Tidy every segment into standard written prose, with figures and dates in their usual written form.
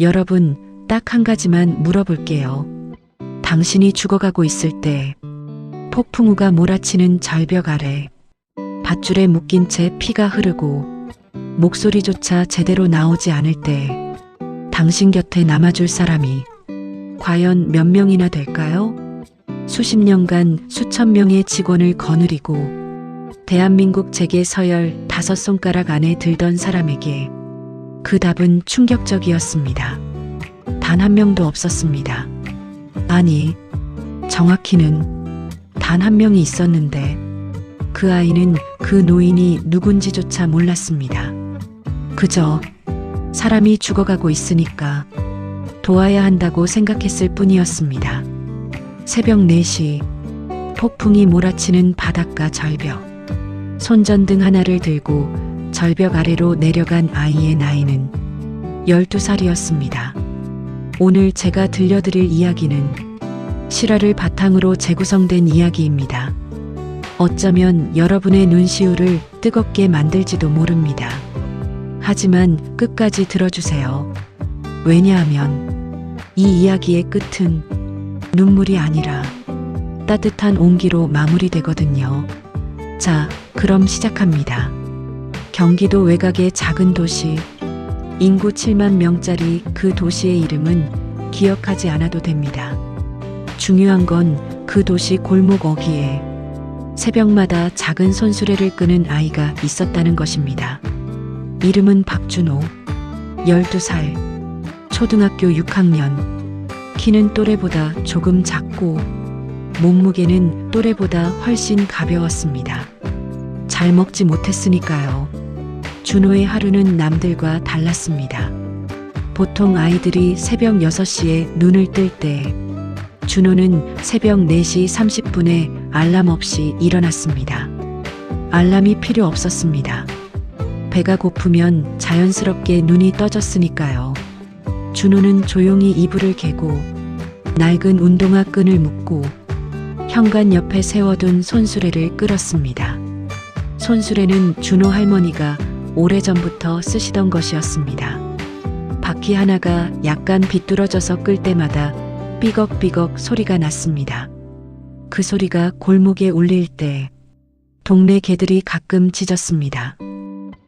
여러분, 딱 한 가지만 물어볼게요. 당신이 죽어가고 있을 때 폭풍우가 몰아치는 절벽 아래 밧줄에 묶인 채 피가 흐르고 목소리조차 제대로 나오지 않을 때 당신 곁에 남아줄 사람이 과연 몇 명이나 될까요? 수십 년간 수천 명의 직원을 거느리고 대한민국 재계 서열 5손가락 안에 들던 사람에게 그 답은 충격적이었습니다. 단 한 명도 없었습니다. 아니, 정확히는 단 한 명이 있었는데 그 아이는 그 노인이 누군지조차 몰랐습니다. 그저 사람이 죽어가고 있으니까 도와야 한다고 생각했을 뿐이었습니다. 새벽 4시 폭풍이 몰아치는 바닷가 절벽. 손전등 하나를 들고 절벽 아래로 내려간 아이의 나이는 12살이었습니다. 오늘 제가 들려드릴 이야기는 실화를 바탕으로 재구성된 이야기입니다. 어쩌면 여러분의 눈시울을 뜨겁게 만들지도 모릅니다. 하지만 끝까지 들어주세요. 왜냐하면 이 이야기의 끝은 눈물이 아니라 따뜻한 온기로 마무리되거든요. 자, 그럼 시작합니다. 경기도 외곽의 작은 도시, 인구 7만 명짜리 그 도시의 이름은 기억하지 않아도 됩니다. 중요한 건 그 도시 골목 어귀에 새벽마다 작은 손수레를 끄는 아이가 있었다는 것입니다. 이름은 박준호, 12살, 초등학교 6학년, 키는 또래보다 조금 작고 몸무게는 또래보다 훨씬 가벼웠습니다. 잘 먹지 못했으니까요. 준호의 하루는 남들과 달랐습니다. 보통 아이들이 새벽 6시에 눈을 뜰 때 준호는 새벽 4시 30분에 알람 없이 일어났습니다. 알람이 필요 없었습니다. 배가 고프면 자연스럽게 눈이 떠졌으니까요. 준호는 조용히 이불을 개고 낡은 운동화 끈을 묶고 현관 옆에 세워둔 손수레를 끌었습니다. 손수레는 준호 할머니가 오래전부터 쓰시던 것이었습니다. 바퀴 하나가 약간 비뚤어져서 끌 때마다 삐걱삐걱 소리가 났습니다. 그 소리가 골목에 울릴 때 동네 개들이 가끔 짖었습니다.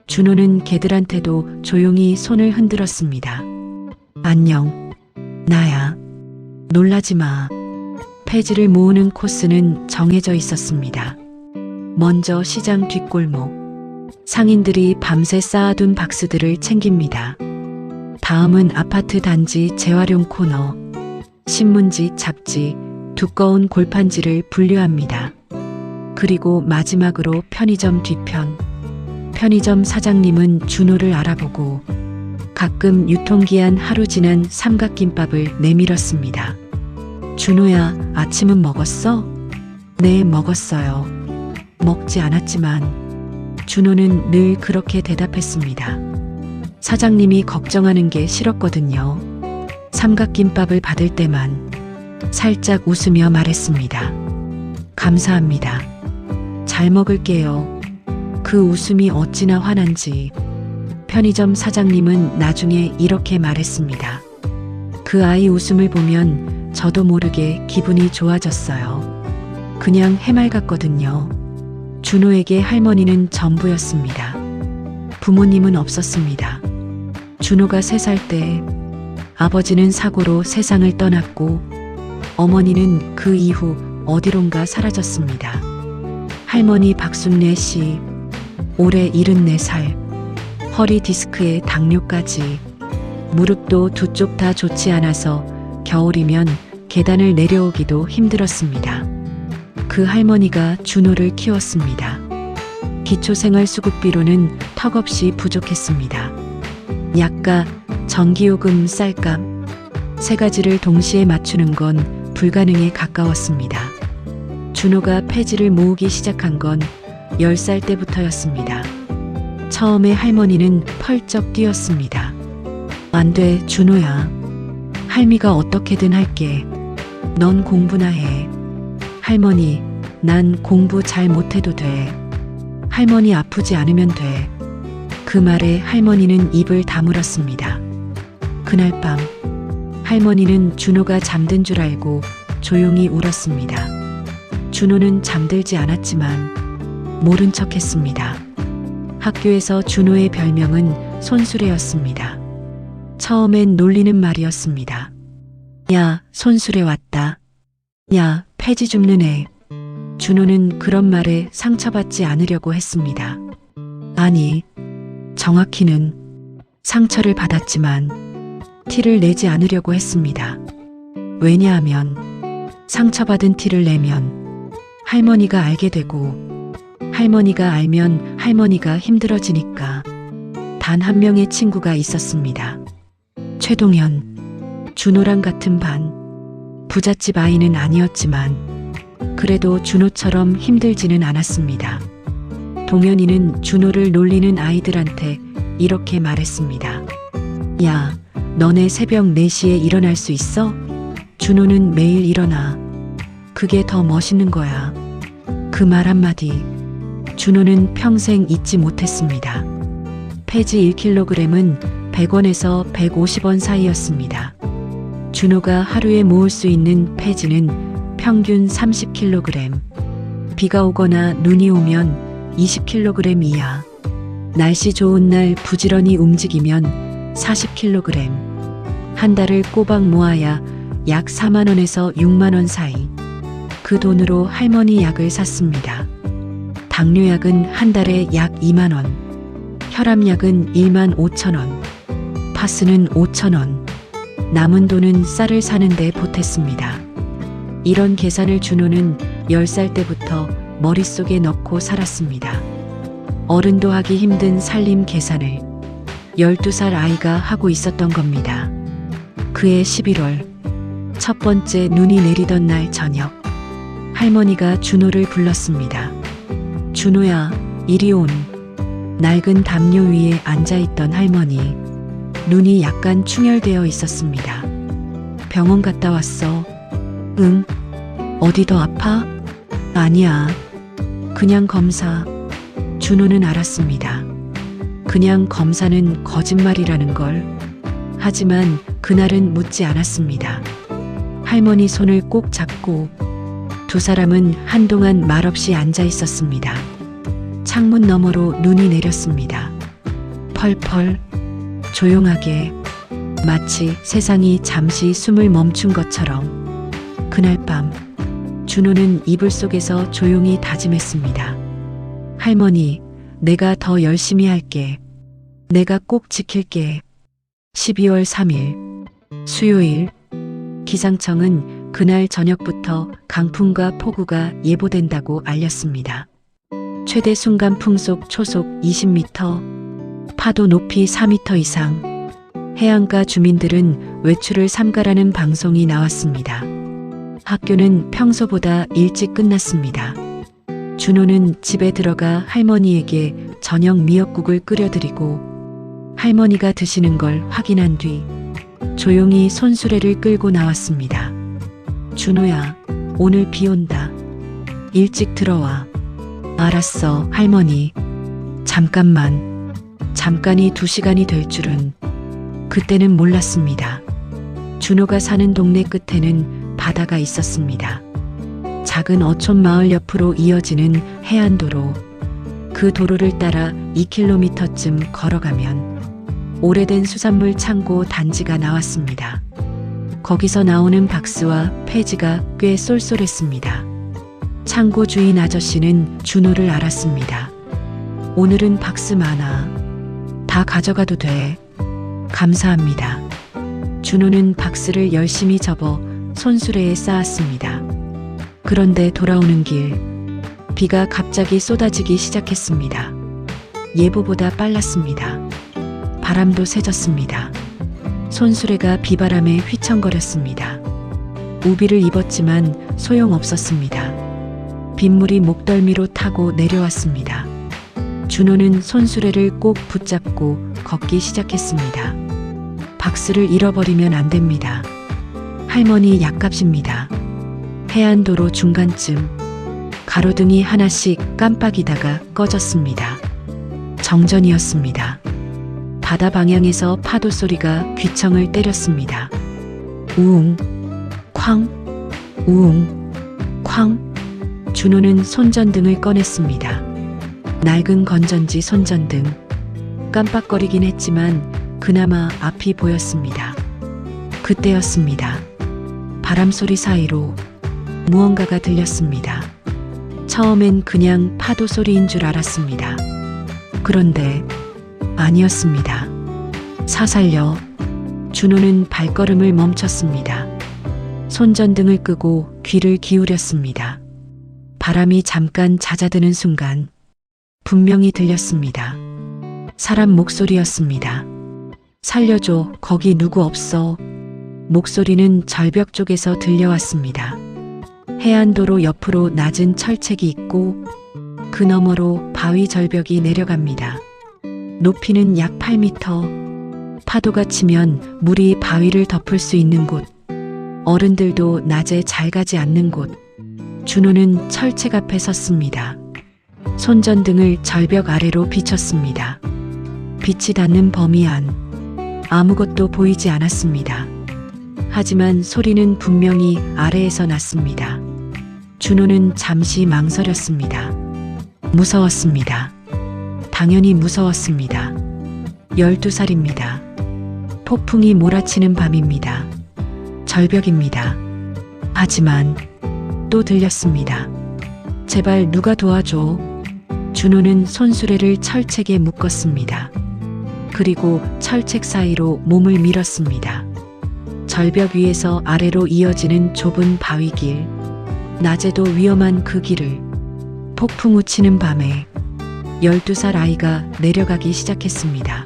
준호는 개들한테도 조용히 손을 흔들었습니다. 안녕, 나야. 놀라지 마. 폐지를 모으는 코스는 정해져 있었습니다. 먼저 시장 뒷골목. 상인들이 밤새 쌓아둔 박스들을 챙깁니다. 다음은 아파트 단지 재활용 코너. 신문지, 잡지, 두꺼운 골판지를 분류합니다. 그리고 마지막으로 편의점 뒤편. 편의점 사장님은 준호를 알아보고 가끔 유통기한 하루 지난 삼각김밥을 내밀었습니다. 준호야, 아침은 먹었어? 네, 먹었어요. 먹지 않았지만 준호는 늘 그렇게 대답했습니다. 사장님이 걱정하는 게 싫었거든요. 삼각김밥을 받을 때만 살짝 웃으며 말했습니다. 감사합니다. 잘 먹을게요. 그 웃음이 어찌나 환한지 편의점 사장님은 나중에 이렇게 말했습니다. 그 아이 웃음을 보면 저도 모르게 기분이 좋아졌어요. 그냥 해맑았거든요. 준호에게 할머니는 전부였습니다. 부모님은 없었습니다. 준호가 3살 때 아버지는 사고로 세상을 떠났고 어머니는 그 이후 어디론가 사라졌습니다. 할머니 박순례 씨, 올해 74살, 허리 디스크에 당뇨까지, 무릎도 두 쪽 다 좋지 않아서 겨울이면 계단을 내려오기도 힘들었습니다. 그 할머니가 준호를 키웠습니다. 기초생활수급비로는 턱없이 부족했습니다. 약가, 전기요금, 쌀값, 3가지를 동시에 맞추는 건 불가능에 가까웠습니다. 준호가 폐지를 모으기 시작한 건 10살 때부터였습니다. 처음에 할머니는 펄쩍 뛰었습니다. 안 돼, 준호야. 할미가 어떻게든 할게. 넌 공부나 해. 할머니, 난 공부 잘 못해도 돼. 할머니 아프지 않으면 돼. 그 말에 할머니는 입을 다물었습니다. 그날 밤 할머니는 준호가 잠든 줄 알고 조용히 울었습니다. 준호는 잠들지 않았지만 모른 척했습니다. 학교에서 준호의 별명은 손수레였습니다. 처음엔 놀리는 말이었습니다. 야, 손수레 왔다. 야, 폐지 줍는 애. 준호는 그런 말에 상처받지 않으려고 했습니다. 아니, 정확히는 상처를 받았지만 티를 내지 않으려고 했습니다. 왜냐하면 상처받은 티를 내면 할머니가 알게 되고 할머니가 알면 할머니가 힘들어지니까. 단 한 명의 친구가 있었습니다. 최동현. 준호랑 같은 반. 부잣집 아이는 아니었지만 그래도 준호처럼 힘들지는 않았습니다. 동현이는 준호를 놀리는 아이들한테 이렇게 말했습니다. 야, 너네 새벽 4시에 일어날 수 있어? 준호는 매일 일어나. 그게 더 멋있는 거야. 그 말 한마디 준호는 평생 잊지 못했습니다. 폐지 1kg은 100원에서 150원 사이였습니다. 준호가 하루에 모을 수 있는 폐지는 평균 30kg. 비가 오거나 눈이 오면 20kg 이하. 날씨 좋은 날 부지런히 움직이면 40kg. 한 달을 꼬박 모아야 약 4만 원에서 6만 원 사이. 그 돈으로 할머니 약을 샀습니다. 당뇨약은 한 달에 약 2만 원. 혈압약은 1만 5천 원. 파스는 5천 원. 남은 돈은 쌀을 사는데 보탰습니다. 이런 계산을 준호는 10살 때부터 머릿속에 넣고 살았습니다. 어른도 하기 힘든 살림 계산을 12살 아이가 하고 있었던 겁니다. 그해 11월 첫 번째 눈이 내리던 날 저녁 할머니가 준호를 불렀습니다. 준호야, 이리 온. 낡은 담요 위에 앉아있던 할머니. 눈이 약간 충혈되어 있었습니다. 병원 갔다 왔어. 응? 어디 더 아파? 아니야. 그냥 검사. 준호는 알았습니다. 그냥 검사는 거짓말이라는 걸. 하지만 그날은 묻지 않았습니다. 할머니 손을 꼭 잡고 두 사람은 한동안 말없이 앉아 있었습니다. 창문 너머로 눈이 내렸습니다. 펄펄, 조용하게, 마치 세상이 잠시 숨을 멈춘 것처럼. 그날 밤 준호는 이불 속에서 조용히 다짐했습니다. 할머니, 내가 더 열심히 할게. 내가 꼭 지킬게. 12월 3일 수요일 기상청은 그날 저녁부터 강풍과 폭우가 예보된다고 알렸습니다. 최대 순간 풍속 초속 20m, 파도 높이 4m 이상. 해안가 주민들은 외출을 삼가라는 방송이 나왔습니다. 학교는 평소보다 일찍 끝났습니다. 준호는 집에 들어가 할머니에게 저녁 미역국을 끓여드리고 할머니가 드시는 걸 확인한 뒤 조용히 손수레를 끌고 나왔습니다. 준호야, 오늘 비 온다. 일찍 들어와. 알았어, 할머니. 잠깐만. 잠깐이 2시간이 될 줄은 그때는 몰랐습니다. 준호가 사는 동네 끝에는 바다가 있었습니다. 작은 어촌 마을 옆으로 이어지는 해안도로. 그 도로를 따라 2km쯤 걸어가면 오래된 수산물 창고 단지가 나왔습니다. 거기서 나오는 박스와 폐지가 꽤 쏠쏠했습니다. 창고 주인 아저씨는 준호를 알았습니다. 오늘은 박스 많아. 다 가져가도 돼. 감사합니다. 준호는 박스를 열심히 접어 손수레에 쌓았습니다. 그런데 돌아오는 길, 비가 갑자기 쏟아지기 시작했습니다. 예보보다 빨랐습니다. 바람도 세졌습니다. 손수레가 비바람에 휘청거렸습니다. 우비를 입었지만 소용없었습니다. 빗물이 목덜미로 타고 내려왔습니다. 준호는 손수레를 꼭 붙잡고 걷기 시작했습니다. 박스를 잃어버리면 안 됩니다. 할머니 약값입니다. 해안도로 중간쯤 가로등이 하나씩 깜빡이다가 꺼졌습니다. 정전이었습니다. 바다 방향에서 파도 소리가 귀청을 때렸습니다. 우웅, 쾅, 우웅, 쾅. 준호는 손전등을 꺼냈습니다. 낡은 건전지 손전등. 깜빡거리긴 했지만 그나마 앞이 보였습니다. 그때였습니다. 바람 소리 사이로 무언가가 들렸습니다. 처음엔 그냥 파도 소리인 줄 알았습니다. 그런데 아니었습니다. 사살려 준호는 발걸음을 멈췄습니다. 손전등을 끄고 귀를 기울였습니다. 바람이 잠깐 잦아드는 순간 분명히 들렸습니다. 사람 목소리였습니다. 살려줘, 거기 누구 없어. 목소리는 절벽 쪽에서 들려왔습니다. 해안도로 옆으로 낮은 철책이 있고 그 너머로 바위 절벽이 내려갑니다. 높이는 약 8m. 파도가 치면 물이 바위를 덮을 수 있는 곳. 어른들도 낮에 잘 가지 않는 곳. 준호는 철책 앞에 섰습니다. 손전등을 절벽 아래로 비췄습니다. 빛이 닿는 범위 안 아무것도 보이지 않았습니다. 하지만 소리는 분명히 아래에서 났습니다. 준호는 잠시 망설였습니다. 무서웠습니다. 당연히 무서웠습니다. 12살입니다. 폭풍이 몰아치는 밤입니다. 절벽입니다. 하지만 또 들렸습니다. 제발 누가 도와줘. 준호는 손수레를 철책에 묶었습니다. 그리고 철책 사이로 몸을 밀었습니다. 절벽 위에서 아래로 이어지는 좁은 바위길. 낮에도 위험한 그 길을 폭풍 우치는 밤에 12살 아이가 내려가기 시작했습니다.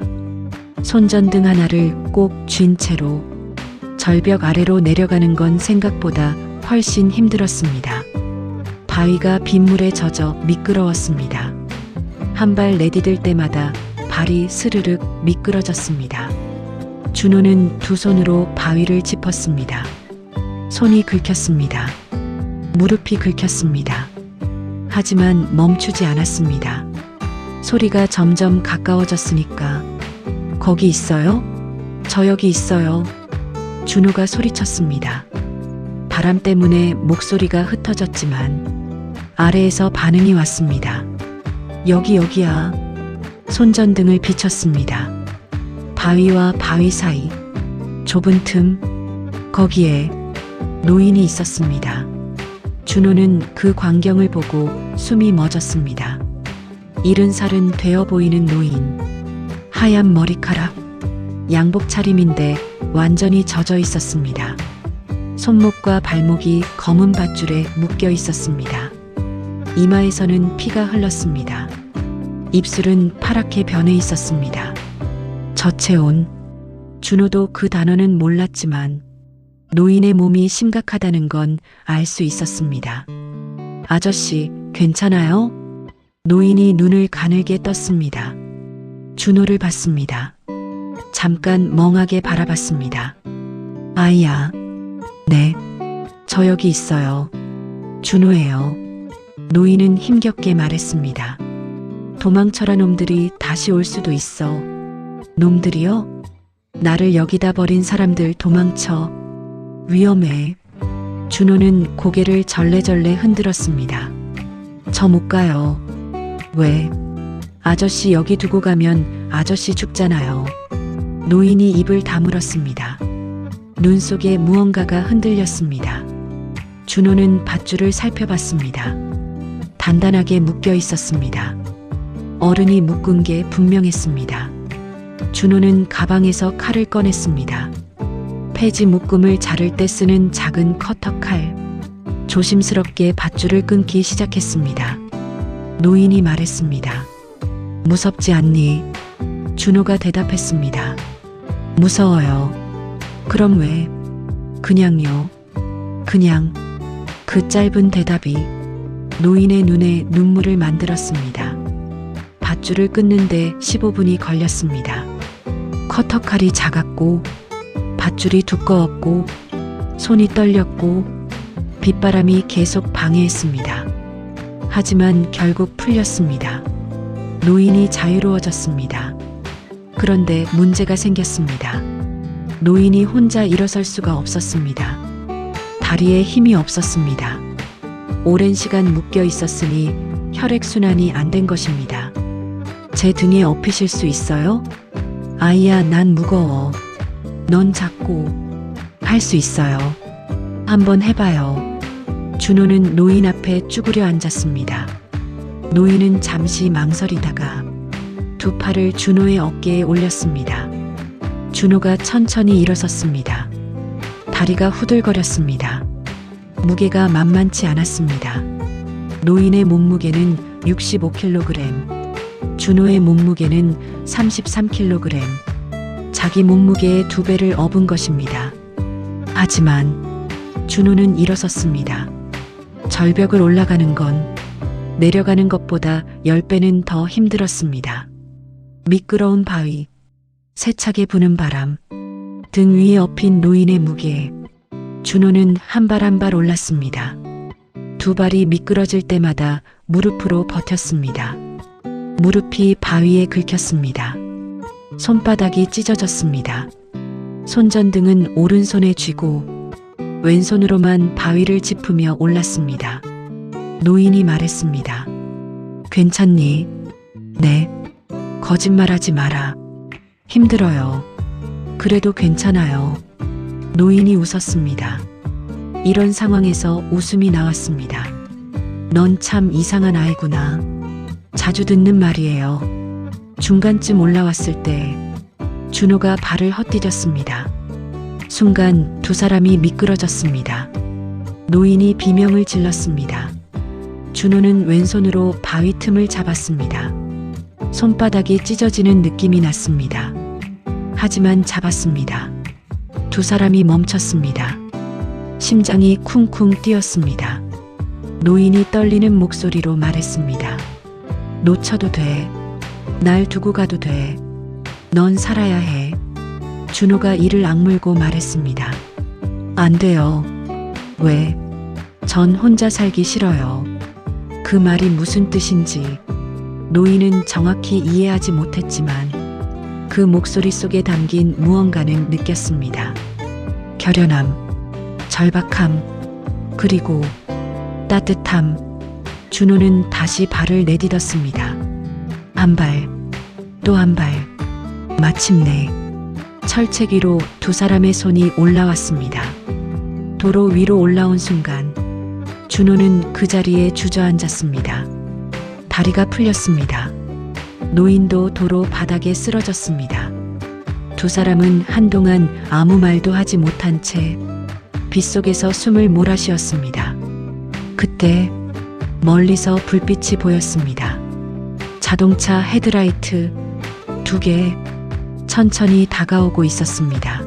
손전등 하나를 꼭 쥔 채로 절벽 아래로 내려가는 건 생각보다 훨씬 힘들었습니다. 바위가 빗물에 젖어 미끄러웠습니다. 한 발 내디딜 때마다 발이 스르륵 미끄러졌습니다. 준호는 두 손으로 바위를 짚었습니다. 손이 긁혔습니다. 무릎이 긁혔습니다. 하지만 멈추지 않았습니다. 소리가 점점 가까워졌으니까 거기 있어요? 저 여기 있어요. 준호가 소리쳤습니다. 바람 때문에 목소리가 흩어졌지만 아래에서 반응이 왔습니다. 여기야. 손전등을 비췄습니다. 바위와 바위 사이 좁은 틈, 거기에 노인이 있었습니다. 준호는 그 광경을 보고 숨이 멎었습니다. 70살은 되어 보이는 노인. 하얀 머리카락, 양복 차림인데 완전히 젖어 있었습니다. 손목과 발목이 검은 밧줄에 묶여 있었습니다. 이마에서는 피가 흘렀습니다. 입술은 파랗게 변해 있었습니다. 저체온. 준호도 그 단어는 몰랐지만 노인의 몸이 심각하다는 건 알 수 있었습니다. 아저씨, 괜찮아요? 노인이 눈을 가늘게 떴습니다. 준호를 봤습니다. 잠깐 멍하게 바라봤습니다. 아이야. 네, 저 여기 있어요. 준호예요. 노인은 힘겹게 말했습니다. 도망쳐라. 놈들이 다시 올 수도 있어. 놈들이요? 나를 여기다 버린 사람들 도망쳐. 위험해. 준호는 고개를 절레절레 흔들었습니다. 저 못 가요. 왜? 아저씨 여기 두고 가면 아저씨 죽잖아요. 노인이 입을 다물었습니다. 눈 속에 무언가가 흔들렸습니다. 준호는 밧줄을 살펴봤습니다. 단단하게 묶여 있었습니다. 어른이 묶은 게 분명했습니다. 준호는 가방에서 칼을 꺼냈습니다. 폐지 묶음을 자를 때 쓰는 작은 커터 칼. 조심스럽게 밧줄을 끊기 시작했습니다. 노인이 말했습니다. 무섭지 않니? 준호가 대답했습니다. 무서워요. 그럼 왜? 그냥요. 그냥. 그 짧은 대답이 노인의 눈에 눈물을 만들었습니다. 밧줄을 끊는데 15분이 걸렸습니다. 커터칼이 작았고 밧줄이 두꺼웠고 손이 떨렸고 빗바람이 계속 방해했습니다. 하지만 결국 풀렸습니다. 노인이 자유로워졌습니다. 그런데 문제가 생겼습니다. 노인이 혼자 일어설 수가 없었습니다. 다리에 힘이 없었습니다. 오랜 시간 묶여 있었으니 혈액순환이 안 된 것입니다. 제 등에 업히실 수 있어요? 아이야, 난 무거워. 넌 작고. 할 수 있어요. 한번 해봐요. 준호는 노인 앞에 쭈그려 앉았습니다. 노인은 잠시 망설이다가 두 팔을 준호의 어깨에 올렸습니다. 준호가 천천히 일어섰습니다. 다리가 후들거렸습니다. 무게가 만만치 않았습니다. 노인의 몸무게는 65kg, 준호의 몸무게는 33kg, 자기 몸무게의 2배를 업은 것입니다. 하지만 준호는 일어섰습니다. 절벽을 올라가는 건 내려가는 것보다 10배는 더 힘들었습니다. 미끄러운 바위, 세차게 부는 바람, 등 위에 엎인 노인의 무게. 준호는 한 발 한 발 올랐습니다. 두 발이 미끄러질 때마다 무릎으로 버텼습니다. 무릎이 바위에 긁혔습니다. 손바닥이 찢어졌습니다. 손전등은 오른손에 쥐고 왼손으로만 바위를 짚으며 올랐습니다. 노인이 말했습니다. 괜찮니? 네. 거짓말하지 마라. 힘들어요. 그래도 괜찮아요. 노인이 웃었습니다. 이런 상황에서 웃음이 나왔습니다. 넌 참 이상한 아이구나. 자주 듣는 말이에요. 중간쯤 올라왔을 때 준호가 발을 헛디뎠습니다. 순간 두 사람이 미끄러졌습니다. 노인이 비명을 질렀습니다. 준호는 왼손으로 바위 틈을 잡았습니다. 손바닥이 찢어지는 느낌이 났습니다. 하지만 잡았습니다. 두 사람이 멈췄습니다. 심장이 쿵쿵 뛰었습니다. 노인이 떨리는 목소리로 말했습니다. 놓쳐도 돼. 날 두고 가도 돼. 넌 살아야 해. 준호가 이를 악물고 말했습니다. 안 돼요. 왜? 전 혼자 살기 싫어요. 그 말이 무슨 뜻인지 노인은 정확히 이해하지 못했지만 그 목소리 속에 담긴 무언가는 느꼈습니다. 결연함, 절박함, 그리고 따뜻함. 준호는 다시 발을 내딛었습니다. 한 발, 또 한 발. 마침내 철책 위로 두 사람의 손이 올라왔습니다. 도로 위로 올라온 순간 준호는 그 자리에 주저앉았습니다. 다리가 풀렸습니다. 노인도 도로 바닥에 쓰러졌습니다. 두 사람은 한동안 아무 말도 하지 못한 채 빗속에서 숨을 몰아쉬었습니다. 그때 멀리서 불빛이 보였습니다. 자동차 헤드라이트 2개 천천히 다가오고 있었습니다.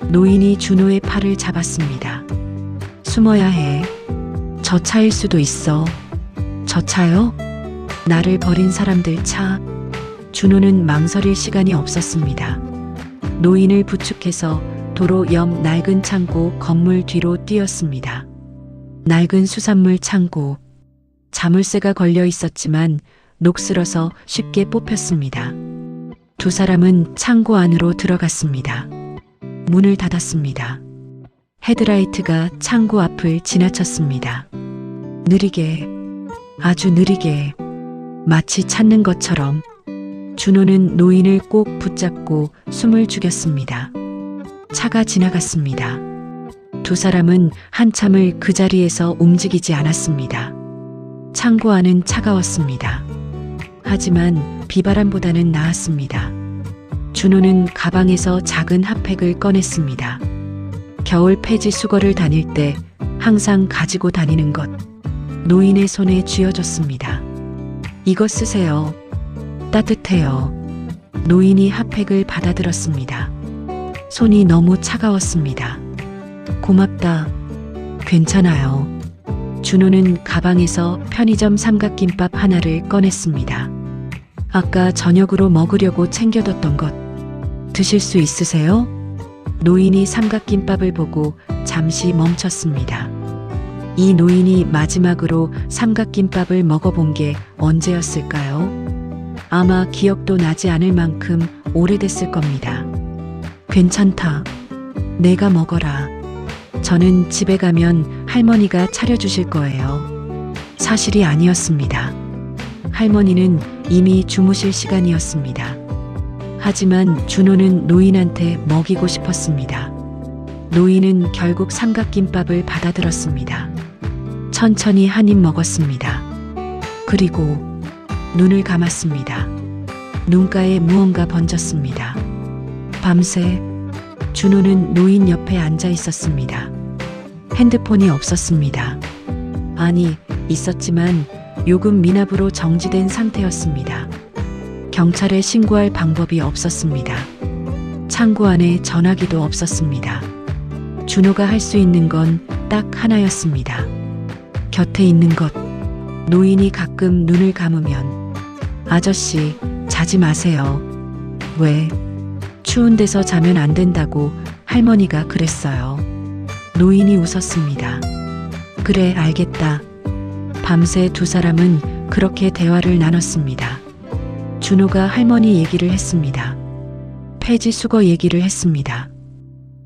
노인이 준호의 팔을 잡았습니다. 숨어야 해. 저 차일 수도 있어. 저 차요? 나를 버린 사람들 차. 준호는 망설일 시간이 없었습니다. 노인을 부축해서 도로 옆 낡은 창고 건물 뒤로 뛰었습니다. 낡은 수산물 창고. 자물쇠가 걸려 있었지만 녹슬어서 쉽게 뽑혔습니다. 두 사람은 창고 안으로 들어갔습니다. 문을 닫았습니다. 헤드라이트가 창고 앞을 지나쳤습니다. 느리게, 아주 느리게, 마치 찾는 것처럼 준호는 노인을 꼭 붙잡고 숨을 죽였습니다. 차가 지나갔습니다. 두 사람은 한참을 그 자리에서 움직이지 않았습니다. 창고 안은 차가웠습니다. 하지만 비바람보다는 나았습니다. 준호는 가방에서 작은 핫팩을 꺼냈습니다. 겨울 폐지 수거를 다닐 때 항상 가지고 다니는 것. 노인의 손에 쥐어줬습니다. 이거 쓰세요. 따뜻해요. 노인이 핫팩을 받아들었습니다. 손이 너무 차가웠습니다. 고맙다. 괜찮아요. 준호는 가방에서 편의점 삼각김밥 하나를 꺼냈습니다. 아까 저녁으로 먹으려고 챙겨뒀던 것 드실 수 있으세요? 노인이 삼각김밥을 보고 잠시 멈췄습니다. 이 노인이 마지막으로 삼각김밥을 먹어본 게 언제였을까요? 아마 기억도 나지 않을 만큼 오래됐을 겁니다. 괜찮다. 내가 먹어라. 저는 집에 가면 할머니가 차려주실 거예요. 사실이 아니었습니다. 할머니는 이미 주무실 시간이었습니다. 하지만 준호는 노인한테 먹이고 싶었습니다. 노인은 결국 삼각김밥을 받아들었습니다. 천천히 한 입 먹었습니다. 그리고 눈을 감았습니다. 눈가에 무언가 번졌습니다. 밤새 준호는 노인 옆에 앉아 있었습니다. 핸드폰이 없었습니다. 아니, 있었지만 요금 미납으로 정지된 상태였습니다. 경찰에 신고할 방법이 없었습니다. 창고 안에 전화기도 없었습니다. 준호가 할 수 있는 건 딱 하나였습니다. 곁에 있는 것. 노인이 가끔 눈을 감으면 아저씨, 자지 마세요. 왜? 추운 데서 자면 안 된다고 할머니가 그랬어요. 노인이 웃었습니다. 그래, 알겠다. 밤새 두 사람은 그렇게 대화를 나눴습니다. 준호가 할머니 얘기를 했습니다. 폐지 수거 얘기를 했습니다.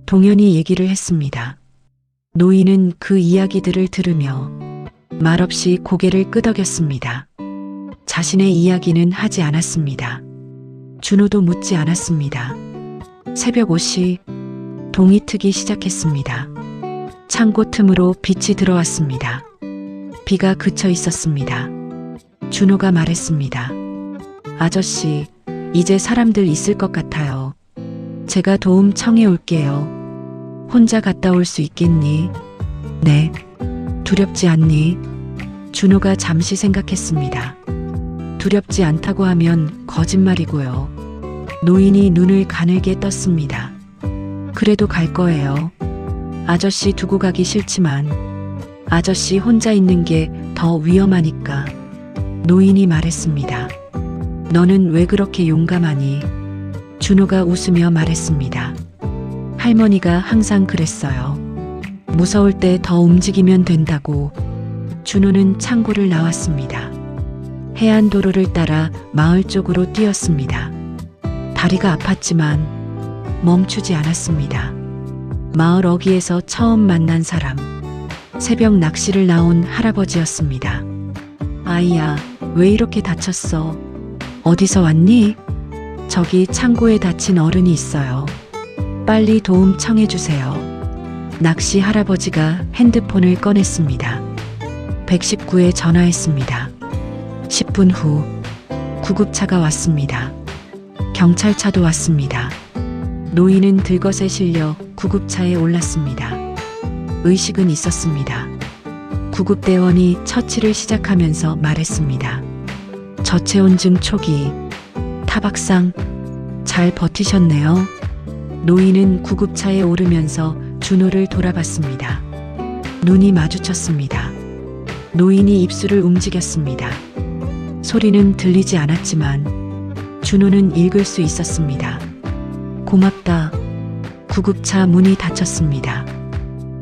동현이 얘기를 했습니다. 노인은 그 이야기들을 들으며 말없이 고개를 끄덕였습니다. 자신의 이야기는 하지 않았습니다. 준호도 묻지 않았습니다. 새벽 5시 동이 트기 시작했습니다. 창고 틈으로 빛이 들어왔습니다. 비가 그쳐 있었습니다. 준호가 말했습니다. 아저씨, 이제 사람들 있을 것 같아요. 제가 도움 청해 올게요. 혼자 갔다 올 수 있겠니? 네. 두렵지 않니? 준호가 잠시 생각했습니다. 두렵지 않다고 하면 거짓말이고요. 노인이 눈을 가늘게 떴습니다. 그래도 갈 거예요. 아저씨 두고 가기 싫지만 아저씨 혼자 있는 게 더 위험하니까. 노인이 말했습니다. 너는 왜 그렇게 용감하니? 준호가 웃으며 말했습니다. 할머니가 항상 그랬어요. 무서울 때 더 움직이면 된다고. 준호는 창고를 나왔습니다. 해안도로를 따라 마을 쪽으로 뛰었습니다. 다리가 아팠지만 멈추지 않았습니다. 마을 어귀에서 처음 만난 사람. 새벽 낚시를 나온 할아버지였습니다. 아이야, 왜 이렇게 다쳤어? 어디서 왔니? 저기 창고에 다친 어른이 있어요. 빨리 도움 청해주세요. 낚시 할아버지가 핸드폰을 꺼냈습니다. 119에 전화했습니다. 10분 후 구급차가 왔습니다. 경찰차도 왔습니다. 노인은 들것에 실려 구급차에 올랐습니다. 의식은 있었습니다. 구급대원이 처치를 시작하면서 말했습니다. 저체온증 초기, 타박상, 잘 버티셨네요. 노인은 구급차에 오르면서 준호를 돌아봤습니다. 눈이 마주쳤습니다. 노인이 입술을 움직였습니다. 소리는 들리지 않았지만 준호는 읽을 수 있었습니다. 고맙다. 구급차 문이 닫혔습니다.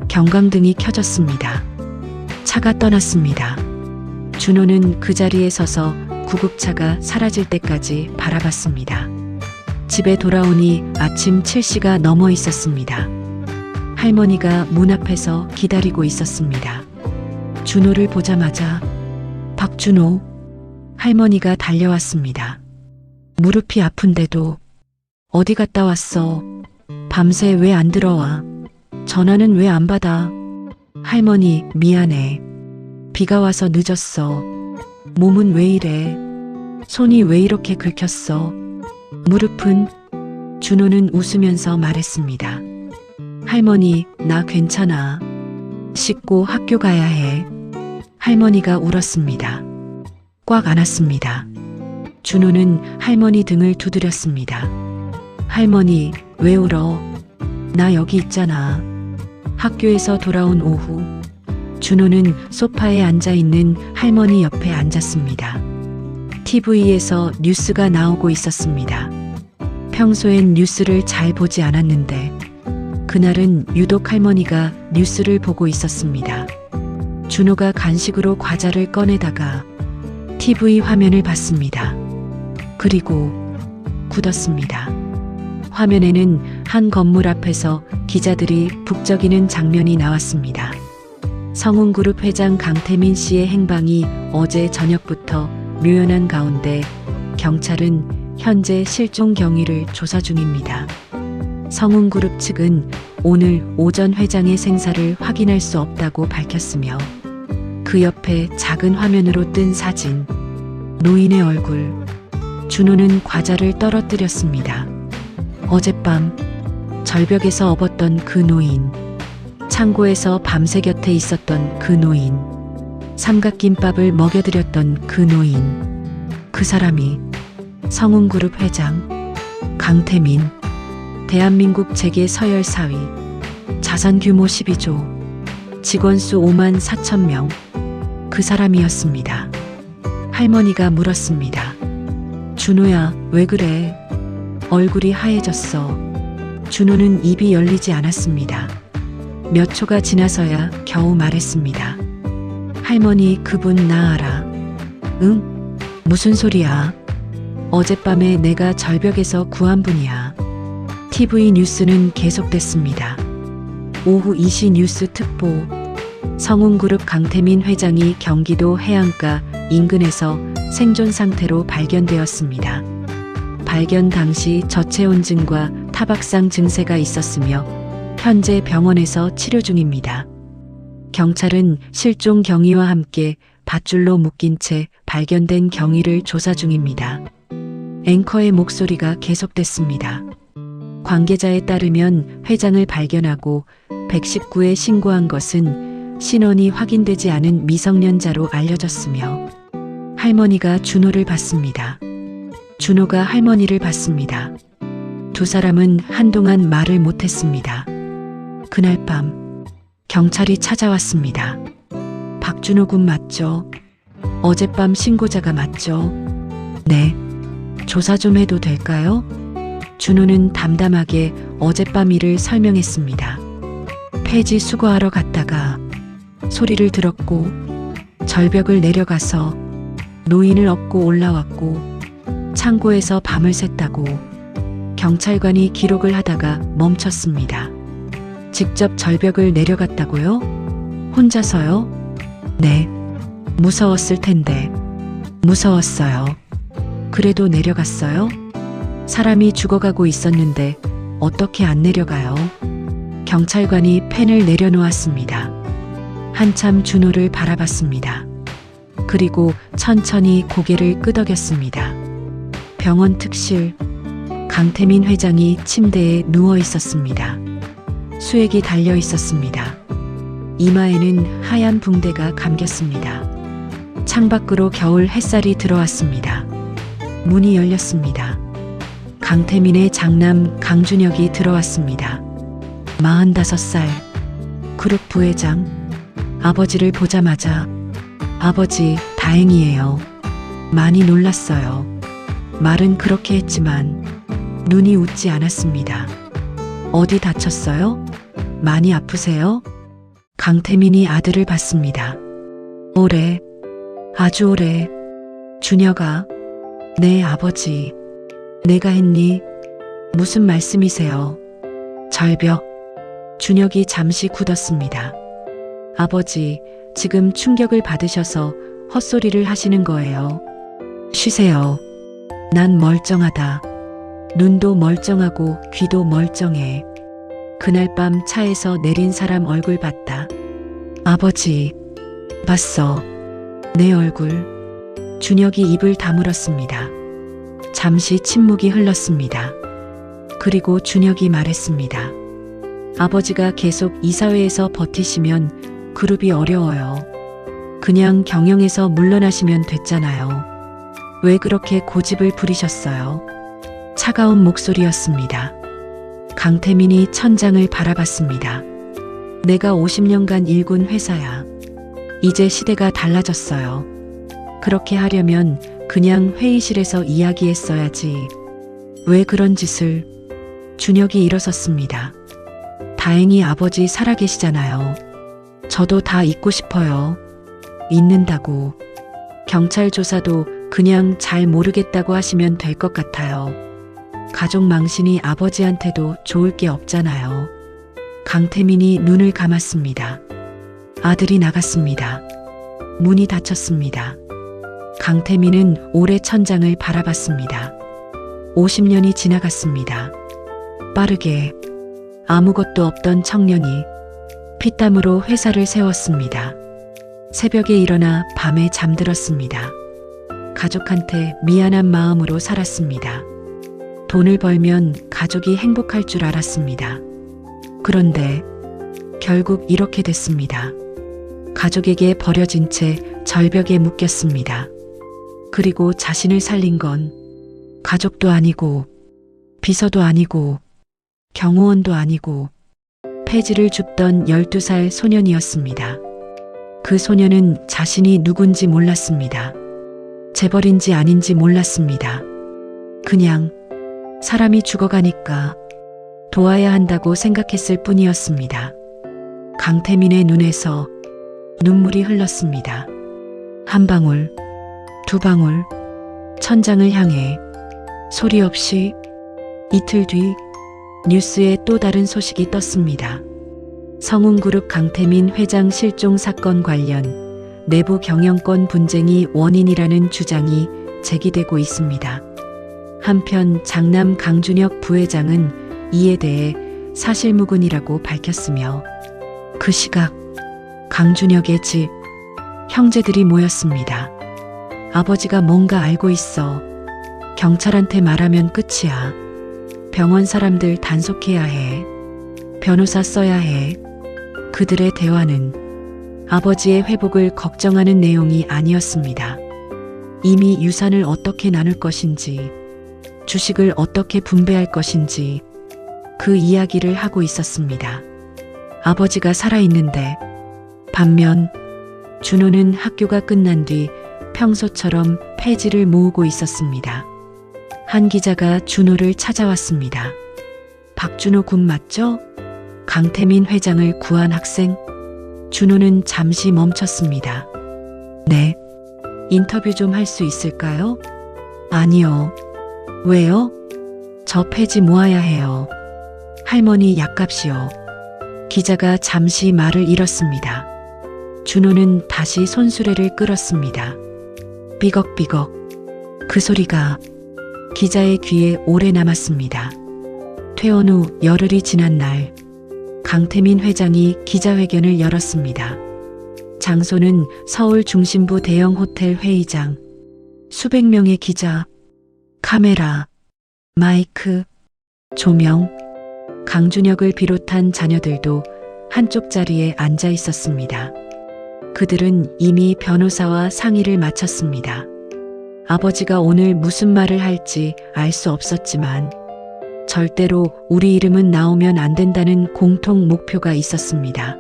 경광등이 켜졌습니다. 차가 떠났습니다. 준호는 그 자리에 서서 구급차가 사라질 때까지 바라봤습니다. 집에 돌아오니 아침 7시가 넘어 있었습니다. 할머니가 문 앞에서 기다리고 있었습니다. 준호를 보자마자 박준호, 할머니가 달려왔습니다. 무릎이 아픈데도 어디 갔다 왔어? 밤새 왜 안 들어와? 전화는 왜 안 받아? 할머니, 미안해. 비가 와서 늦었어. 몸은 왜 이래? 손이 왜 이렇게 긁혔어? 무릎은? 준호는 웃으면서 말했습니다. 할머니, 나 괜찮아. 씻고 학교 가야 해. 할머니가 울었습니다. 꽉 안았습니다. 준호는 할머니 등을 두드렸습니다. 할머니, 왜 울어? 나 여기 있잖아. 학교에서 돌아온 오후, 준호는 소파에 앉아 있는 할머니 옆에 앉았습니다. TV에서 뉴스가 나오고 있었습니다. 평소엔 뉴스를 잘 보지 않았는데 그날은 유독 할머니가 뉴스를 보고 있었습니다. 준호가 간식으로 과자를 꺼내다가 TV 화면을 봤습니다. 그리고 굳었습니다. 화면에는 한 건물 앞에서 기자들이 북적이는 장면이 나왔습니다. 성운그룹 회장 강태민 씨의 행방이 어제 저녁부터 묘연한 가운데 경찰은 현재 실종 경위를 조사 중입니다. 성운그룹 측은 오늘 오전 회장의 생사를 확인할 수 없다고 밝혔으며 그 옆에 작은 화면으로 뜬 사진, 노인의 얼굴, 준호는 과자를 떨어뜨렸습니다. 어젯밤 절벽에서 업었던 그 노인, 창고에서 밤새 곁에 있었던 그 노인, 삼각김밥을 먹여드렸던 그 노인, 그 사람이 성운그룹 회장 강태민, 대한민국 재계 서열 4위, 자산 규모 12조, 직원 수 5만 4천 명, 그 사람이었습니다. 할머니가 물었습니다. 준호야, 왜 그래? 얼굴이 하얘졌어. 준호는 입이 열리지 않았습니다. 몇 초가 지나서야 겨우 말했습니다. 할머니, 그분 나 알아. 응? 무슨 소리야? 어젯밤에 내가 절벽에서 구한 분이야. TV 뉴스는 계속됐습니다. 오후 2시 뉴스 특보. 성운그룹 강태민 회장이 경기도 해안가 인근에서 생존 상태로 발견되었습니다. 발견 당시 저체온증과 타박상 증세가 있었으며 현재 병원에서 치료 중입니다. 경찰은 실종 경위와 함께 밧줄로 묶인 채 발견된 경위를 조사 중입니다. 앵커의 목소리가 계속됐습니다. 관계자에 따르면 회장을 발견하고 119에 신고한 것은 신원이 확인되지 않은 미성년자로 알려졌으며 할머니가 준호를 봤습니다. 준호가 할머니를 봤습니다. 두 사람은 한동안 말을 못했습니다. 그날 밤 경찰이 찾아왔습니다. 박준호 군 맞죠? 어젯밤 신고자가 맞죠? 네. 조사 좀 해도 될까요? 준호는 담담하게 어젯밤 일을 설명했습니다. 폐지 수거하러 갔다가 소리를 들었고 절벽을 내려가서 노인을 업고 올라왔고 창고에서 밤을 샜다고 경찰관이 기록을 하다가 멈췄습니다. 직접 절벽을 내려갔다고요? 혼자서요? 네. 무서웠을 텐데. 무서웠어요. 그래도 내려갔어요? 사람이 죽어가고 있었는데 어떻게 안 내려가요? 경찰관이 펜을 내려놓았습니다. 한참 준호를 바라봤습니다. 그리고 천천히 고개를 끄덕였습니다. 병원 특실. 강태민 회장이 침대에 누워 있었습니다. 수액이 달려 있었습니다. 이마에는 하얀 붕대가 감겼습니다. 창밖으로 겨울 햇살이 들어왔습니다. 문이 열렸습니다. 강태민의 장남 강준혁이 들어왔습니다. 45살. 그룹 부회장. 아버지를 보자마자 아버지, 다행이에요. 많이 놀랐어요. 말은 그렇게 했지만 눈이 웃지 않았습니다. 어디 다쳤어요? 많이 아프세요? 강태민이 아들을 봤습니다. 오래, 아주 오래. 준혁아, 네 아버지. 내가 했니? 무슨 말씀이세요? 절벽. 준혁이 잠시 굳었습니다. 아버지, 지금 충격을 받으셔서 헛소리를 하시는 거예요. 쉬세요. 난 멀쩡하다. 눈도 멀쩡하고 귀도 멀쩡해. 그날 밤 차에서 내린 사람 얼굴 봤다. 아버지, 봤어. 내 얼굴. 준혁이 입을 다물었습니다. 잠시 침묵이 흘렀습니다. 그리고 준혁이 말했습니다. 아버지가 계속 이사회에서 버티시면 그룹이 어려워요. 그냥 경영에서 물러나시면 됐잖아요. 왜 그렇게 고집을 부리셨어요? 차가운 목소리였습니다. 강태민이 천장을 바라봤습니다. 내가 50년간 일군 회사야. 이제 시대가 달라졌어요. 그렇게 하려면 그냥 회의실에서 이야기했어야지. 왜 그런 짓을? 준혁이 일어섰습니다. 다행히 아버지 살아계시잖아요. 저도 다 잊고 싶어요. 잊는다고. 경찰 조사도 그냥 잘 모르겠다고 하시면 될 것 같아요. 가족 망신이 아버지한테도 좋을 게 없잖아요. 강태민이 눈을 감았습니다. 아들이 나갔습니다. 문이 닫혔습니다. 강태민은 오래 천장을 바라봤습니다. 50년이 지나갔습니다. 빠르게 아무것도 없던 청년이 피땀으로 회사를 세웠습니다. 새벽에 일어나 밤에 잠들었습니다. 가족한테 미안한 마음으로 살았습니다. 돈을 벌면 가족이 행복할 줄 알았습니다. 그런데 결국 이렇게 됐습니다. 가족에게 버려진 채 절벽에 묶였습니다. 그리고 자신을 살린 건 가족도 아니고 비서도 아니고 경호원도 아니고 폐지를 줍던 12살 소년이었습니다. 그 소년은 자신이 누군지 몰랐습니다. 재벌인지 아닌지 몰랐습니다. 그냥 사람이 죽어가니까 도와야 한다고 생각했을 뿐이었습니다. 강태민의 눈에서 눈물이 흘렀습니다. 한 방울, 두 방울, 천장을 향해 소리 없이. 이틀 뒤 뉴스에 또 다른 소식이 떴습니다. 성운그룹 강태민 회장 실종 사건 관련 내부 경영권 분쟁이 원인이라는 주장이 제기되고 있습니다. 한편 장남 강준혁 부회장은 이에 대해 사실무근이라고 밝혔으며 그 시각 강준혁의 집 형제들이 모였습니다. 아버지가 뭔가 알고 있어. 경찰한테 말하면 끝이야. 병원 사람들 단속해야 해. 변호사 써야 해. 그들의 대화는 아버지의 회복을 걱정하는 내용이 아니었습니다. 이미 유산을 어떻게 나눌 것인지, 주식을 어떻게 분배할 것인지 그 이야기를 하고 있었습니다. 아버지가 살아있는데 반면 준호는 학교가 끝난 뒤 평소처럼 폐지를 모으고 있었습니다. 한 기자가 준호를 찾아왔습니다. 박준호 군 맞죠? 강태민 회장을 구한 학생? 준호는 잠시 멈췄습니다. 네. 인터뷰 좀 할 수 있을까요? 아니요. 왜요? 저 폐지 모아야 해요. 할머니 약값이요. 기자가 잠시 말을 잃었습니다. 준호는 다시 손수레를 끌었습니다. 삐걱삐걱. 그 소리가 기자의 귀에 오래 남았습니다. 퇴원 후 열흘이 지난 날 강태민 회장이 기자회견을 열었습니다. 장소는 서울 중심부 대형 호텔 회의장. 수백 명의 기자, 카메라, 마이크, 조명, 강준혁을 비롯한 자녀들도 한쪽 자리에 앉아 있었습니다. 그들은 이미 변호사와 상의를 마쳤습니다. 아버지가 오늘 무슨 말을 할지 알 수 없었지만 절대로 우리 이름은 나오면 안 된다는 공통 목표가 있었습니다.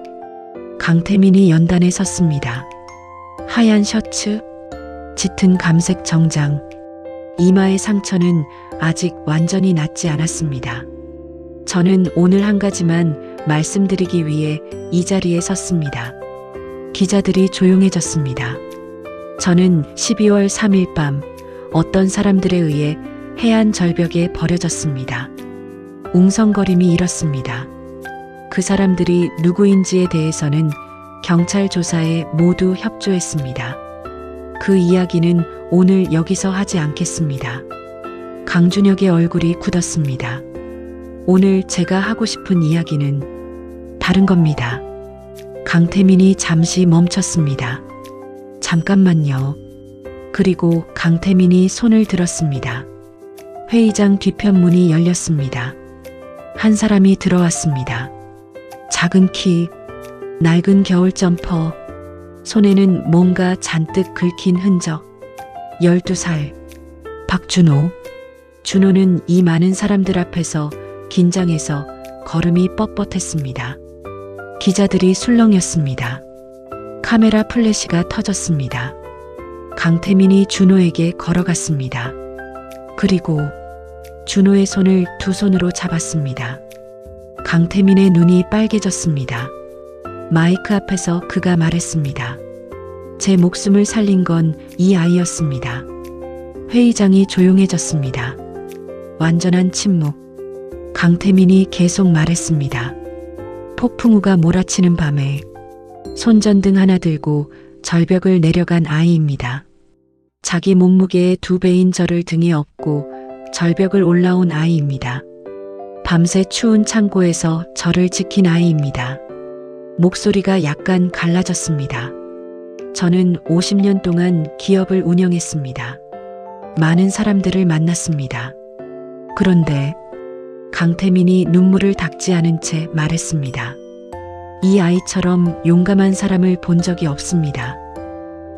강태민이 연단에 섰습니다. 하얀 셔츠, 짙은 감색 정장, 이마의 상처는 아직 완전히 낫지 않았습니다. 저는 오늘 한 가지만 말씀드리기 위해 이 자리에 섰습니다. 기자들이 조용해졌습니다. 저는 12월 3일 밤 어떤 사람들에 의해 해안 절벽에 버려졌습니다. 웅성거림이 이렇습니다. 그 사람들이 누구인지에 대해서는 경찰 조사에 모두 협조했습니다. 그 이야기는 오늘 여기서 하지 않겠습니다. 강준혁의 얼굴이 굳었습니다. 오늘 제가 하고 싶은 이야기는 다른 겁니다. 강태민이 잠시 멈췄습니다. 잠깐만요. 그리고 강태민이 손을 들었습니다. 회의장 뒤편 문이 열렸습니다. 한 사람이 들어왔습니다. 작은 키, 낡은 겨울 점퍼, 손에는 뭔가 잔뜩 긁힌 흔적. 12살, 박준호. 준호는 이 많은 사람들 앞에서 긴장해서 걸음이 뻣뻣했습니다. 기자들이 술렁였습니다. 카메라 플래시가 터졌습니다. 강태민이 준호에게 걸어갔습니다. 그리고 준호의 손을 두 손으로 잡았습니다. 강태민의 눈이 빨개졌습니다. 마이크 앞에서 그가 말했습니다. 제 목숨을 살린 건 이 아이였습니다. 회의장이 조용해졌습니다. 완전한 침묵. 강태민이 계속 말했습니다. 폭풍우가 몰아치는 밤에 손전등 하나 들고 절벽을 내려간 아이입니다. 자기 몸무게의 2배인 저를 등에 업고 절벽을 올라온 아이입니다. 밤새 추운 창고에서 저를 지킨 아이입니다. 목소리가 약간 갈라졌습니다. 저는 50년 동안 기업을 운영했습니다. 많은 사람들을 만났습니다. 그런데 강태민이 눈물을 닦지 않은 채 말했습니다. 이 아이처럼 용감한 사람을 본 적이 없습니다.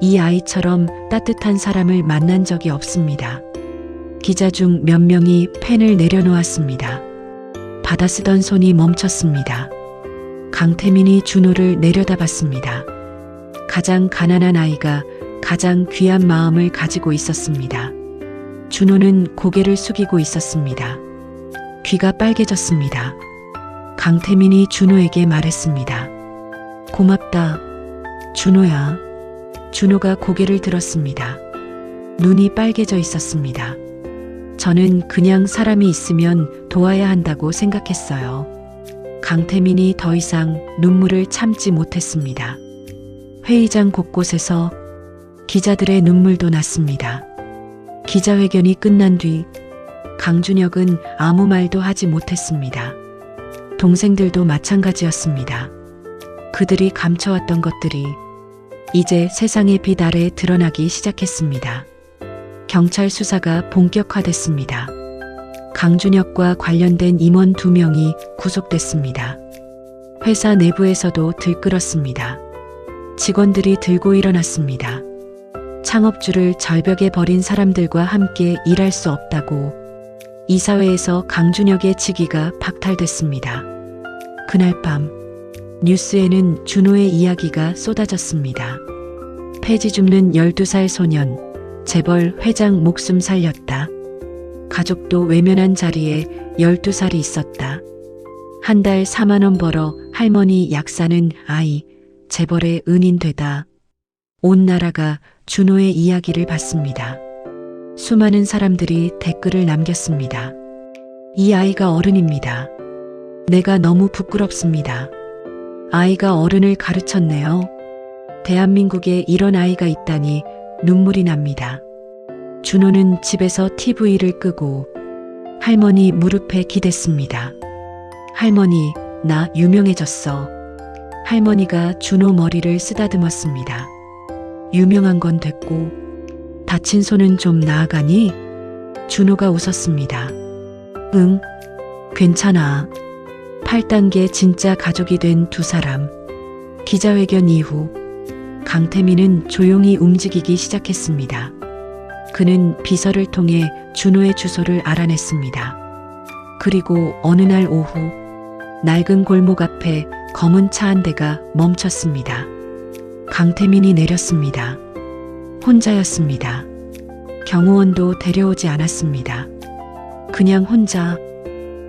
이 아이처럼 따뜻한 사람을 만난 적이 없습니다. 기자 중 몇 명이 펜을 내려놓았습니다. 받아쓰던 손이 멈췄습니다. 강태민이 준호를 내려다봤습니다. 가장 가난한 아이가 가장 귀한 마음을 가지고 있었습니다. 준호는 고개를 숙이고 있었습니다. 귀가 빨개졌습니다. 강태민이 준호에게 말했습니다. 고맙다, 준호야. 준호가 고개를 들었습니다. 눈이 빨개져 있었습니다. 저는 그냥 사람이 있으면 도와야 한다고 생각했어요. 강태민이 더 이상 눈물을 참지 못했습니다. 회의장 곳곳에서 기자들의 눈물도 났습니다. 기자회견이 끝난 뒤 강준혁은 아무 말도 하지 못했습니다. 동생들도 마찬가지였습니다. 그들이 감춰왔던 것들이 이제 세상의 빛 아래 드러나기 시작했습니다. 경찰 수사가 본격화됐습니다. 강준혁과 관련된 임원 2명이 구속됐습니다. 회사 내부에서도 들끓었습니다. 직원들이 들고 일어났습니다. 창업주를 절벽에 버린 사람들과 함께 일할 수 없다고 이사회에서 강준혁의 직위가 박탈됐습니다. 그날 밤 뉴스에는 준호의 이야기가 쏟아졌습니다. 폐지 줍는 12살 소년, 재벌 회장 목숨 살렸다. 가족도 외면한 자리에 12살이 있었다. 한 달 4만 원 벌어 할머니 약 사는 아이, 재벌의 은인 되다. 온 나라가 준호의 이야기를 봤습니다. 수많은 사람들이 댓글을 남겼습니다. 이 아이가 어른입니다. 내가 너무 부끄럽습니다. 아이가 어른을 가르쳤네요. 대한민국에 이런 아이가 있다니 눈물이 납니다. 준호는 집에서 TV를 끄고 할머니 무릎에 기댔습니다. 할머니, 나 유명해졌어. 할머니가 준호 머리를 쓰다듬었습니다. 유명한 건 됐고 다친 손은 좀 나아가니? 준호가 웃었습니다. 응, 괜찮아. 8단계 진짜 가족이 된 두 사람. 기자회견 이후 강태민은 조용히 움직이기 시작했습니다. 그는 비서를 통해 준호의 주소를 알아냈습니다. 그리고 어느 날 오후 낡은 골목 앞에 검은 차 한 대가 멈췄습니다. 강태민이 내렸습니다. 혼자였습니다. 경호원도 데려오지 않았습니다. 그냥 혼자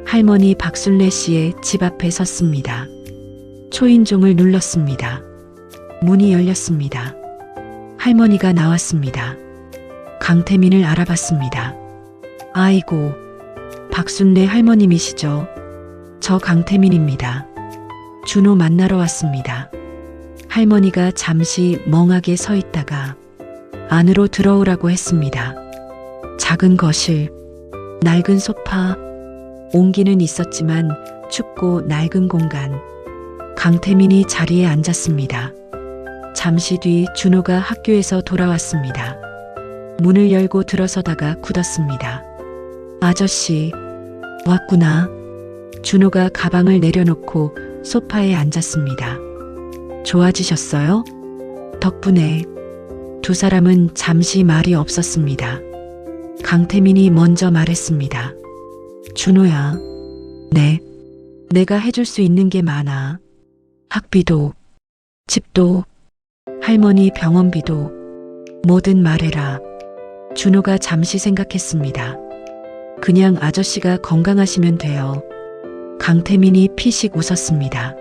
할머니 박순례 씨의 집 앞에 섰습니다. 초인종을 눌렀습니다. 문이 열렸습니다. 할머니가 나왔습니다. 강태민을 알아봤습니다. 아이고, 박순례 할머님이시죠? 저 강태민입니다. 준호 만나러 왔습니다. 할머니가 잠시 멍하게 서 있다가 안으로 들어오라고 했습니다. 작은 거실, 낡은 소파, 온기는 있었지만 춥고 낡은 공간. 강태민이 자리에 앉았습니다. 잠시 뒤 준호가 학교에서 돌아왔습니다. 문을 열고 들어서다가 굳었습니다. 아저씨, 왔구나. 준호가 가방을 내려놓고 소파에 앉았습니다. 좋아지셨어요? 덕분에. 두 사람은 잠시 말이 없었습니다. 강태민이 먼저 말했습니다. 준호야, 네. 내가 해줄 수 있는 게 많아. 학비도, 집도, 할머니 병원비도, 뭐든 말해라. 준호가 잠시 생각했습니다. 그냥 아저씨가 건강하시면 돼요. 강태민이 피식 웃었습니다.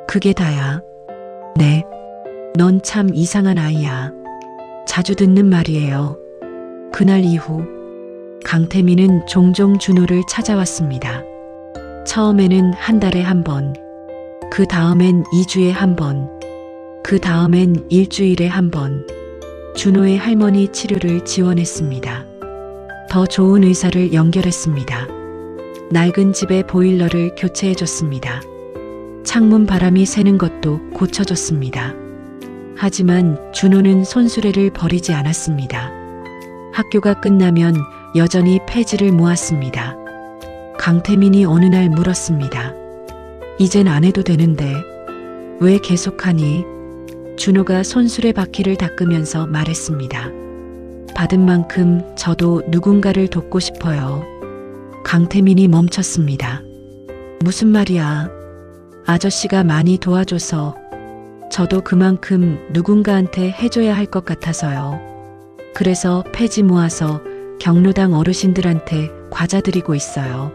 그게 다야. 네. 넌 참 이상한 아이야. 자주 듣는 말이에요. 그날 이후 강태민은 종종 준호를 찾아왔습니다. 처음에는 한 달에 한 번, 그 다음엔 2주에 한 번, 그 다음엔 일주일에 한 번, 준호의 할머니 치료를 지원했습니다. 더 좋은 의사를 연결했습니다. 낡은 집의 보일러를 교체해줬습니다. 창문 바람이 새는 것도 고쳐줬습니다. 하지만 준호는 손수레를 버리지 않았습니다. 학교가 끝나면 여전히 폐지를 모았습니다. 강태민이 어느 날 물었습니다. 이젠 안 해도 되는데 왜 계속하니? 준호가 손수레 바퀴를 닦으면서 말했습니다. 받은 만큼 저도 누군가를 돕고 싶어요. 강태민이 멈췄습니다. 무슨 말이야? 아저씨가 많이 도와줘서 저도 그만큼 누군가한테 해줘야 할 것 같아서요. 그래서 폐지 모아서 경로당 어르신들한테 과자 드리고 있어요.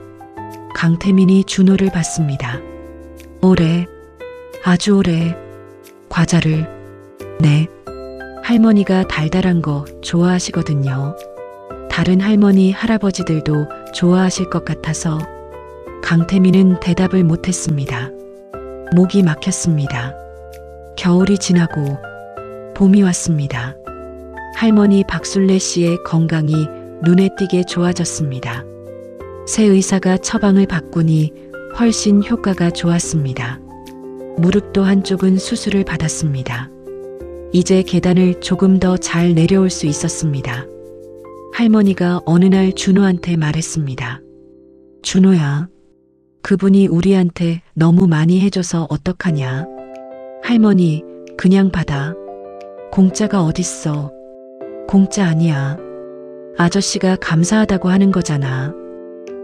강태민이 준호를 봤습니다. 오래, 아주 오래, 과자를, 네. 할머니가 달달한 거 좋아하시거든요. 다른 할머니, 할아버지들도 좋아하실 것 같아서 강태민은 대답을 못했습니다. 목이 막혔습니다. 겨울이 지나고 봄이 왔습니다. 할머니 박순례 씨의 건강이 눈에 띄게 좋아졌습니다. 새 의사가 처방을 바꾸니 훨씬 효과가 좋았습니다. 무릎도 한쪽은 수술을 받았습니다. 이제 계단을 조금 더 잘 내려올 수 있었습니다. 할머니가 어느 날 준호한테 말했습니다. 준호야, 그분이 우리한테 너무 많이 해줘서 어떡하냐? 할머니, 그냥 받아. 공짜가 어딨어. 공짜 아니야. 아저씨가 감사하다고 하는 거잖아.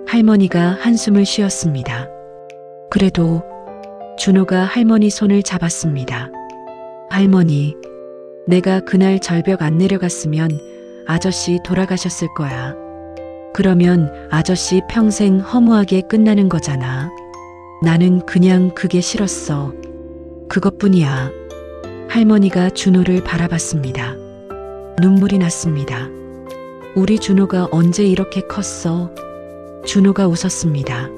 할머니가 한숨을 쉬었습니다. 그래도 준호가 할머니 손을 잡았습니다. 할머니, 내가 그날 절벽 안 내려갔으면 아저씨 돌아가셨을 거야. 그러면 아저씨 평생 허무하게 끝나는 거잖아. 나는 그냥 그게 싫었어. 그것뿐이야. 할머니가 준호를 바라봤습니다. 눈물이 났습니다. 우리 준호가 언제 이렇게 컸어? 준호가 웃었습니다.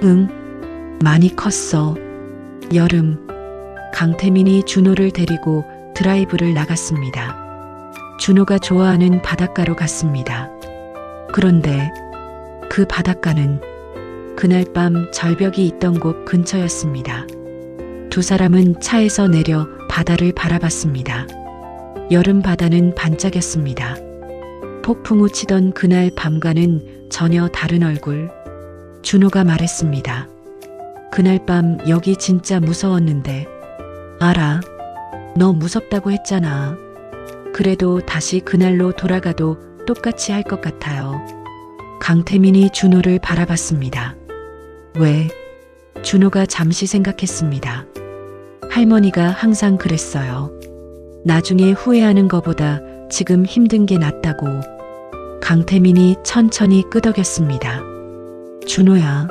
응, 많이 컸어. 여름, 강태민이 준호를 데리고 드라이브를 나갔습니다. 준호가 좋아하는 바닷가로 갔습니다. 그런데 그 바닷가는 그날 밤 절벽이 있던 곳 근처였습니다. 두 사람은 차에서 내려 바다를 바라봤습니다. 여름 바다는 반짝였습니다. 폭풍우 치던 그날 밤과는 전혀 다른 얼굴. 준호가 말했습니다. 그날 밤 여기 진짜 무서웠는데. 알아. 너 무섭다고 했잖아. 그래도 다시 그날로 돌아가도 똑같이 할 것 같아요. 강태민이 준호를 바라봤습니다. 왜? 준호가 잠시 생각했습니다. 할머니가 항상 그랬어요. 나중에 후회하는 것보다 지금 힘든 게 낫다고. 강태민이 천천히 끄덕였습니다. 준호야.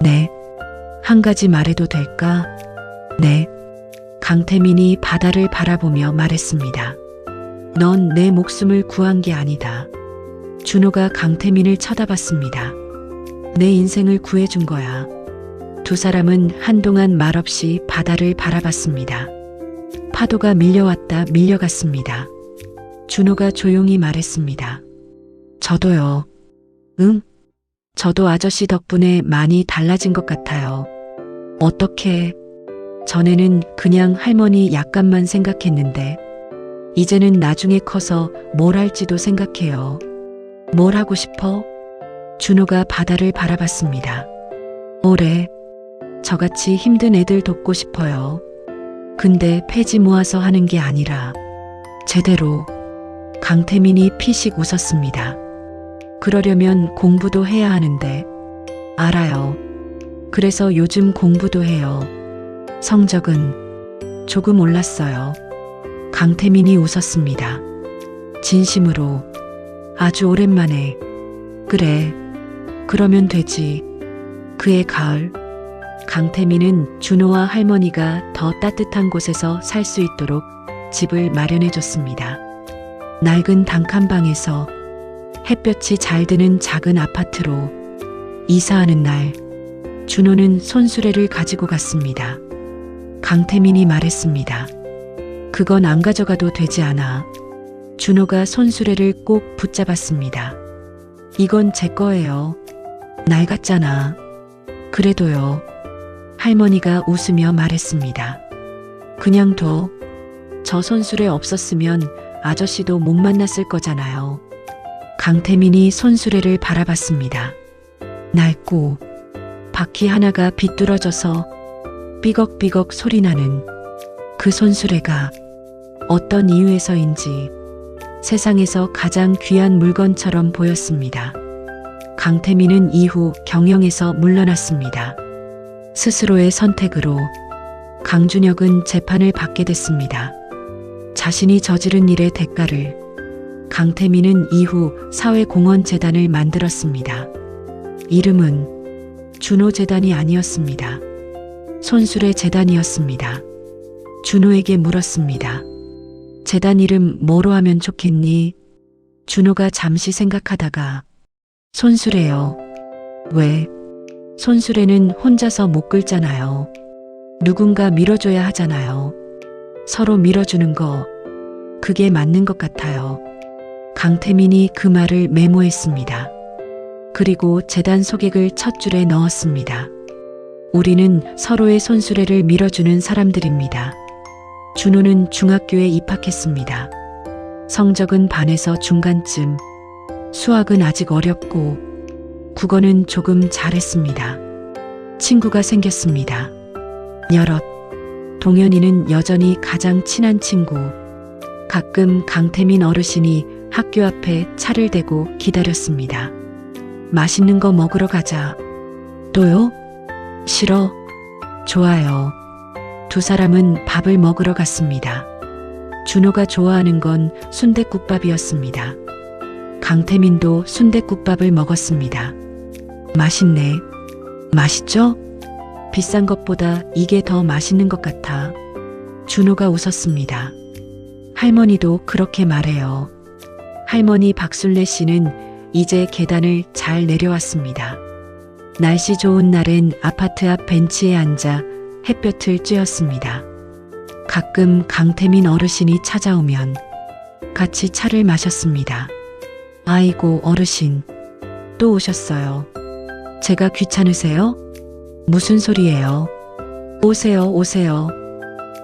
네. 한 가지 말해도 될까? 네. 강태민이 바다를 바라보며 말했습니다. 넌 내 목숨을 구한 게 아니다. 준호가 강태민을 쳐다봤습니다. 내 인생을 구해준 거야. 두 사람은 한동안 말없이 바다를 바라봤습니다. 파도가 밀려왔다 밀려갔습니다. 준호가 조용히 말했습니다. 저도요. 응? 저도 아저씨 덕분에 많이 달라진 것 같아요. 어떻게? 전에는 그냥 할머니 약간만 생각했는데 이제는 나중에 커서 뭘 할지도 생각해요. 뭘 하고 싶어? 준호가 바다를 바라봤습니다. 올해 저같이 힘든 애들 돕고 싶어요. 근데 폐지 모아서 하는 게 아니라 제대로. 강태민이 피식 웃었습니다. 그러려면 공부도 해야 하는데. 알아요. 그래서 요즘 공부도 해요. 성적은 조금 올랐어요. 강태민이 웃었습니다. 진심으로. 아주 오랜만에. 그래. 그러면 되지. 그해 가을. 강태민은 준호와 할머니가 더 따뜻한 곳에서 살 수 있도록 집을 마련해 줬습니다. 낡은 단칸방에서 햇볕이 잘 드는 작은 아파트로 이사하는 날, 준호는 손수레를 가지고 갔습니다. 강태민이 말했습니다. 그건 안 가져가도 되지 않아. 준호가 손수레를 꼭 붙잡았습니다. 이건 제 거예요. 낡았잖아. 그래도요. 할머니가 웃으며 말했습니다. 그냥 둬. 저 손수레 없었으면 아저씨도 못 만났을 거잖아요. 강태민이 손수레를 바라봤습니다. 낡고 바퀴 하나가 비뚤어져서 삐걱삐걱 소리나는 그 손수레가 어떤 이유에서인지 세상에서 가장 귀한 물건처럼 보였습니다. 강태민은 이후 경영에서 물러났습니다. 스스로의 선택으로 강준혁은 재판을 받게 됐습니다. 자신이 저지른 일의 대가를 강태민은 이후 사회공헌재단을 만들었습니다. 이름은 준호재단이 아니었습니다. 손수레 재단이었습니다. 준호에게 물었습니다. 재단 이름 뭐로 하면 좋겠니? 준호가 잠시 생각하다가 손수레요. 왜? 손수레는 혼자서 못 끌잖아요. 누군가 밀어줘야 하잖아요. 서로 밀어주는 거, 그게 맞는 것 같아요. 강태민이 그 말을 메모했습니다. 그리고 재단 소객을 첫 줄에 넣었습니다. 우리는 서로의 손수레를 밀어주는 사람들입니다. 준호는 중학교에 입학했습니다. 성적은 반에서 중간쯤, 수학은 아직 어렵고 국어는 조금 잘했습니다. 친구가 생겼습니다. 여럿. 동현이는 여전히 가장 친한 친구. 가끔 강태민 어르신이 학교 앞에 차를 대고 기다렸습니다. 맛있는 거 먹으러 가자. 또요? 싫어. 좋아요. 두 사람은 밥을 먹으러 갔습니다. 준호가 좋아하는 건 순댓국밥이었습니다. 강태민도 순댓국밥을 먹었습니다. 맛있네. 맛있죠? 비싼 것보다 이게 더 맛있는 것 같아. 준호가 웃었습니다. 할머니도 그렇게 말해요. 할머니 박술래 씨는 이제 계단을 잘 내려왔습니다. 날씨 좋은 날엔 아파트 앞 벤치에 앉아 햇볕을 쬐었습니다. 가끔 강태민 어르신이 찾아오면 같이 차를 마셨습니다. 아이고 어르신, 또 오셨어요. 제가 귀찮으세요? 무슨 소리예요? 오세요, 오세요.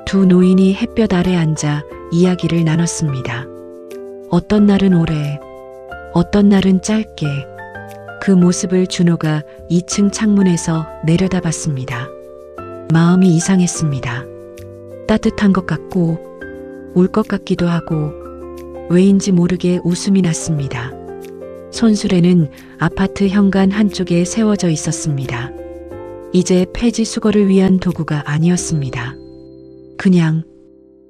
두 노인이 햇볕 아래 앉아 이야기를 나눴습니다. 어떤 날은 오래, 어떤 날은 짧게. 그 모습을 준호가 2층 창문에서 내려다봤습니다. 마음이 이상했습니다. 따뜻한 것 같고 울 것 같기도 하고 왜인지 모르게 웃음이 났습니다. 손수레는 아파트 현관 한쪽에 세워져 있었습니다. 이제 폐지 수거를 위한 도구가 아니었습니다. 그냥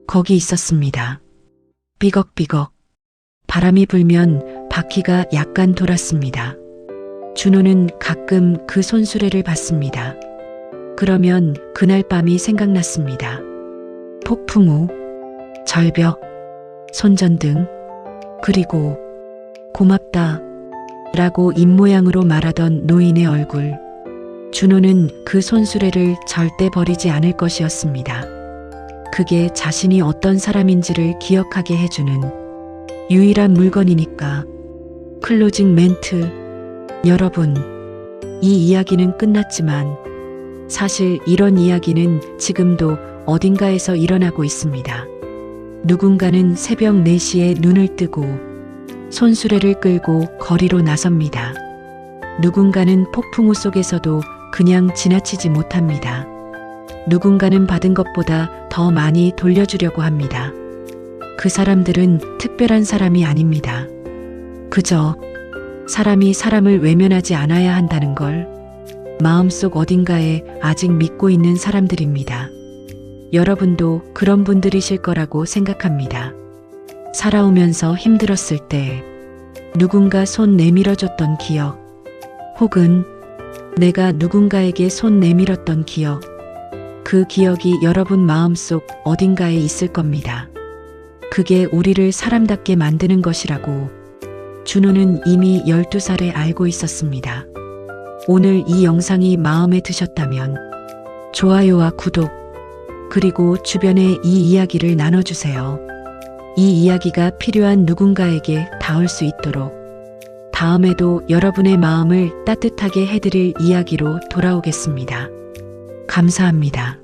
거기 있었습니다. 삐걱삐걱. 바람이 불면 바퀴가 약간 돌았습니다. 준호는 가끔 그 손수레를 봤습니다. 그러면 그날 밤이 생각났습니다. 폭풍 우, 절벽, 손전등, 그리고 고맙다 라고 입모양으로 말하던 노인의 얼굴. 준호는 그 손수레를 절대 버리지 않을 것이었습니다. 그게 자신이 어떤 사람인지를 기억하게 해주는 유일한 물건이니까. 클로징 멘트. 여러분, 이 이야기는 끝났지만 사실 이런 이야기는 지금도 어딘가에서 일어나고 있습니다. 누군가는 새벽 4시에 눈을 뜨고 손수레를 끌고 거리로 나섭니다. 누군가는 폭풍우 속에서도 그냥 지나치지 못합니다. 누군가는 받은 것보다 더 많이 돌려주려고 합니다. 그 사람들은 특별한 사람이 아닙니다. 그저 사람이 사람을 외면하지 않아야 한다는 걸 마음속 어딘가에 아직 믿고 있는 사람들입니다. 여러분도 그런 분들이실 거라고 생각합니다. 살아오면서 힘들었을 때 누군가 손 내밀어줬던 기억, 혹은 내가 누군가에게 손 내밀었던 기억, 그 기억이 여러분 마음속 어딘가에 있을 겁니다. 그게 우리를 사람답게 만드는 것이라고 준호는 이미 12살에 알고 있었습니다. 오늘 이 영상이 마음에 드셨다면 좋아요와 구독, 그리고 주변에 이 이야기를 나눠주세요. 이 이야기가 필요한 누군가에게 닿을 수 있도록 다음에도 여러분의 마음을 따뜻하게 해드릴 이야기로 돌아오겠습니다. 감사합니다.